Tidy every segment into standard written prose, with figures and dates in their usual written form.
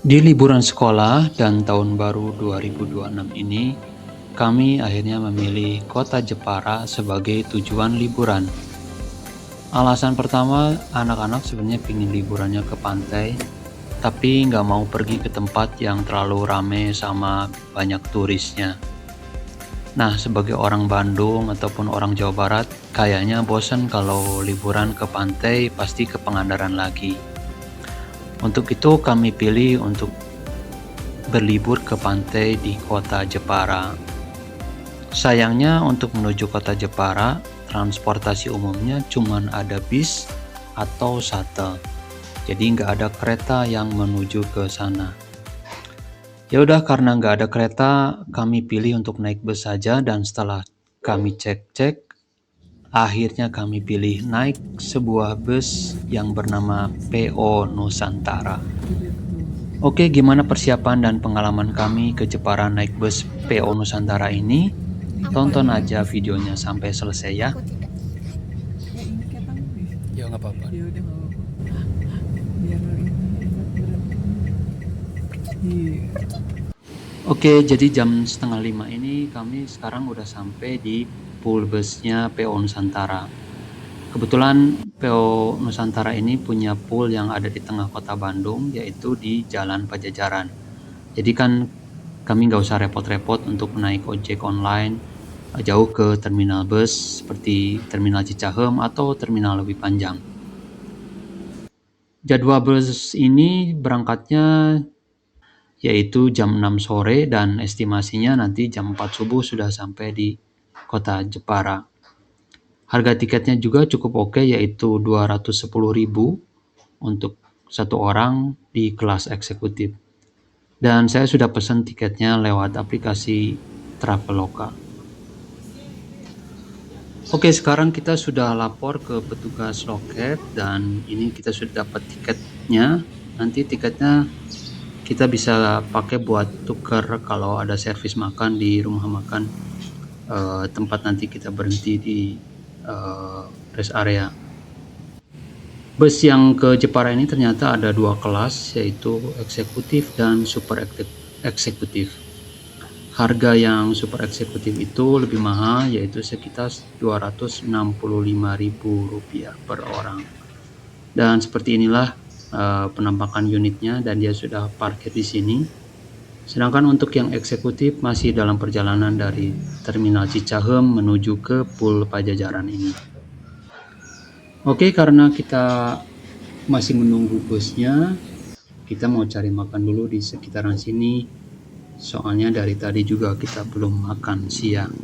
Di liburan sekolah dan tahun baru 2026 ini, kami akhirnya memilih kota Jepara sebagai tujuan liburan. Alasan pertama, anak-anak sebenarnya pingin liburannya ke pantai, tapi nggak mau pergi ke tempat yang terlalu rame sama banyak turisnya. Nah, sebagai orang Bandung ataupun orang Jawa Barat, kayaknya bosan kalau liburan ke pantai pasti ke Pangandaran lagi. Untuk itu kami pilih untuk berlibur ke pantai di kota Jepara. Sayangnya untuk menuju kota Jepara, transportasi umumnya cuma ada bis atau shuttle. Jadi nggak ada kereta yang menuju ke sana. Ya udah, karena nggak ada kereta, kami pilih untuk naik bus saja, dan setelah kami cek-cek, akhirnya kami pilih naik sebuah bus yang bernama PO Nusantara. Oke, gimana persiapan dan pengalaman kami ke Jepara naik bus PO Nusantara ini? Tonton aja videonya sampai selesai ya. Ya nggak apa-apa. Ya udah nggak apa-apa. Biar iya. Oke, jadi jam 4:30 ini kami sekarang udah sampai di pool busnya PO Nusantara. Kebetulan PO Nusantara ini punya pool yang ada di tengah kota Bandung, yaitu di Jalan Pajajaran. Jadi kan kami nggak usah repot-repot untuk naik ojek online jauh ke terminal bus seperti terminal Cicahem atau terminal Lebih Panjang. Jadwal bus ini berangkatnya yaitu jam 6 sore dan estimasinya nanti jam 4 subuh sudah sampai di kota Jepara. Harga tiketnya juga cukup oke, yaitu 210.000 untuk satu orang di kelas eksekutif. Dan saya sudah pesan tiketnya lewat aplikasi Traveloka. Oke, sekarang kita sudah lapor ke petugas loket dan ini kita sudah dapat tiketnya. Nanti tiketnya kita bisa pakai buat tuker kalau ada servis makan di rumah makan tempat nanti kita berhenti di rest area. Bus yang ke Jepara ini ternyata ada dua kelas, yaitu eksekutif dan super eksekutif. Harga yang super eksekutif itu lebih mahal, yaitu sekitar Rp265.000 per orang. Dan seperti inilah penampakan unitnya, dan dia sudah parkir di sini. Sedangkan untuk yang eksekutif masih dalam perjalanan dari terminal Cicahem menuju ke pool Pajajaran ini. Oke, karena kita masih menunggu busnya, kita mau cari makan dulu di sekitaran sini. Soalnya dari tadi juga kita belum makan siang.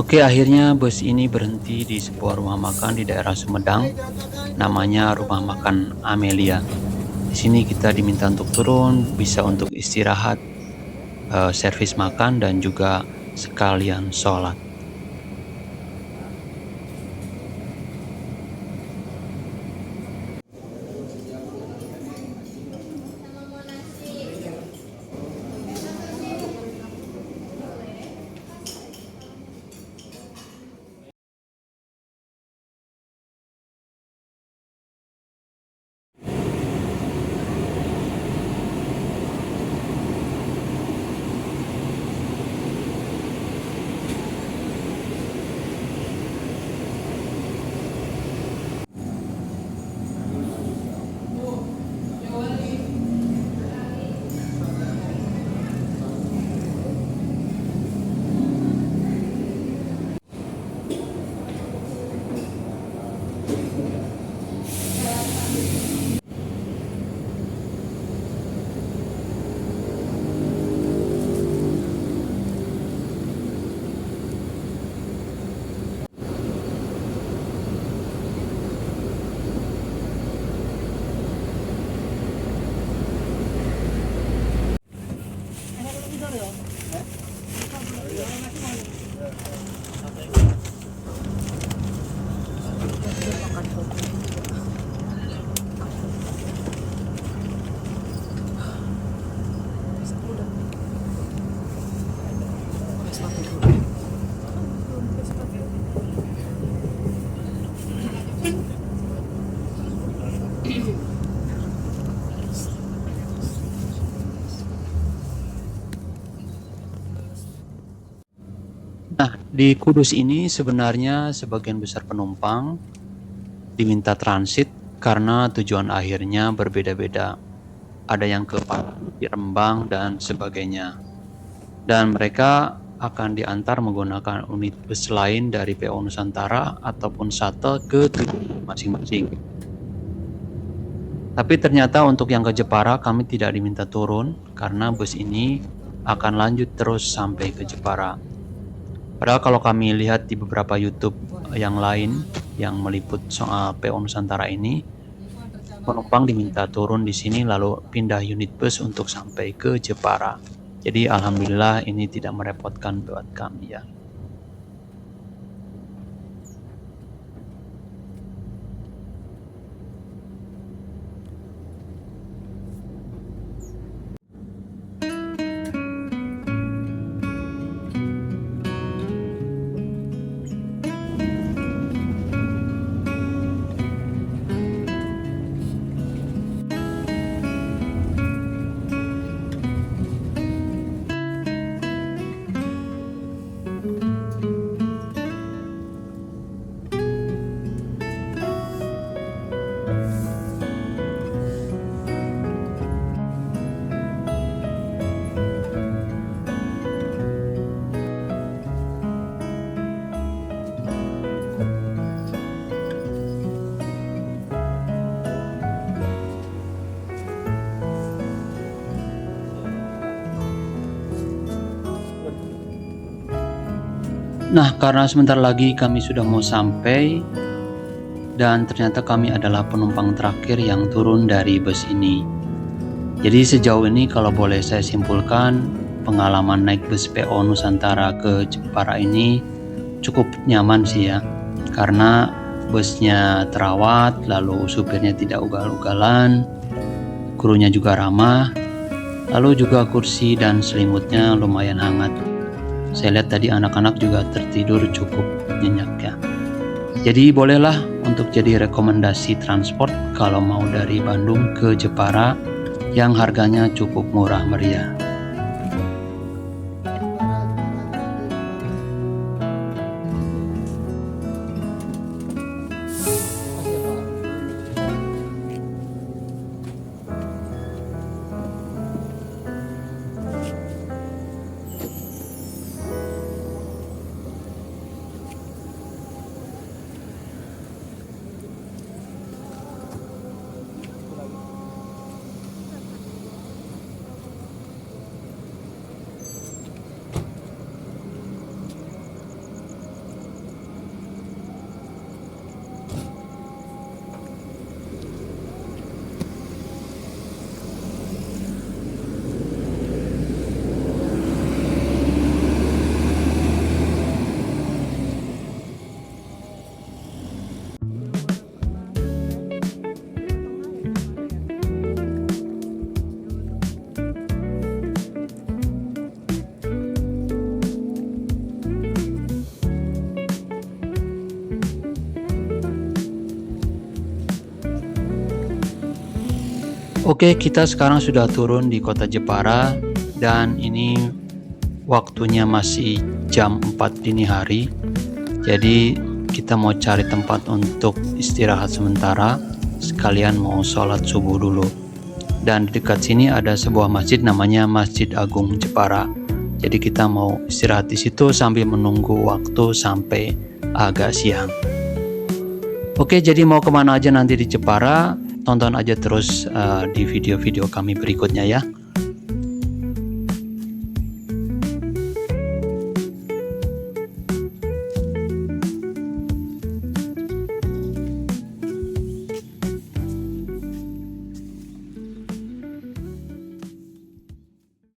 Oke, akhirnya bus ini berhenti di sebuah rumah makan di daerah Sumedang, namanya Rumah Makan Amelia. Di sini kita diminta untuk turun, bisa untuk istirahat, servis makan, dan juga sekalian sholat. Nah, di Kudus ini sebenarnya sebagian besar penumpang diminta transit karena tujuan akhirnya berbeda-beda. Ada yang ke Pati, Rembang, dan sebagainya. Dan mereka akan diantar menggunakan unit bus lain dari PO Nusantara ataupun shuttle ke tujuan masing-masing. Tapi ternyata untuk yang ke Jepara kami tidak diminta turun karena bus ini akan lanjut terus sampai ke Jepara. Padahal kalau kami lihat di beberapa YouTube yang lain yang meliput soal PO Nusantara ini, penumpang diminta turun di sini lalu pindah unit bus untuk sampai ke Jepara. Jadi alhamdulillah ini tidak merepotkan buat kami ya. Nah, karena sebentar lagi kami sudah mau sampai dan ternyata kami adalah penumpang terakhir yang turun dari bus ini. Jadi sejauh ini kalau boleh saya simpulkan, pengalaman naik bus PO Nusantara ke Jepara ini cukup nyaman sih ya. Karena busnya terawat, lalu supirnya tidak ugal-ugalan, krunya juga ramah, lalu juga kursi dan selimutnya lumayan hangat. Saya lihat tadi anak-anak juga tertidur cukup nyenyak ya. Jadi bolehlah untuk jadi rekomendasi transport kalau mau dari Bandung ke Jepara yang harganya cukup murah meriah. Oke, kita sekarang sudah turun di kota Jepara dan ini waktunya masih jam 4 dini hari. Jadi kita mau cari tempat untuk istirahat sementara, sekalian mau sholat subuh dulu. Dan di dekat sini ada sebuah masjid namanya Masjid Agung Jepara. Jadi kita mau istirahat di situ sambil menunggu waktu sampai agak siang. Oke, jadi mau kemana aja nanti di Jepara, tonton aja terus di video-video kami berikutnya ya.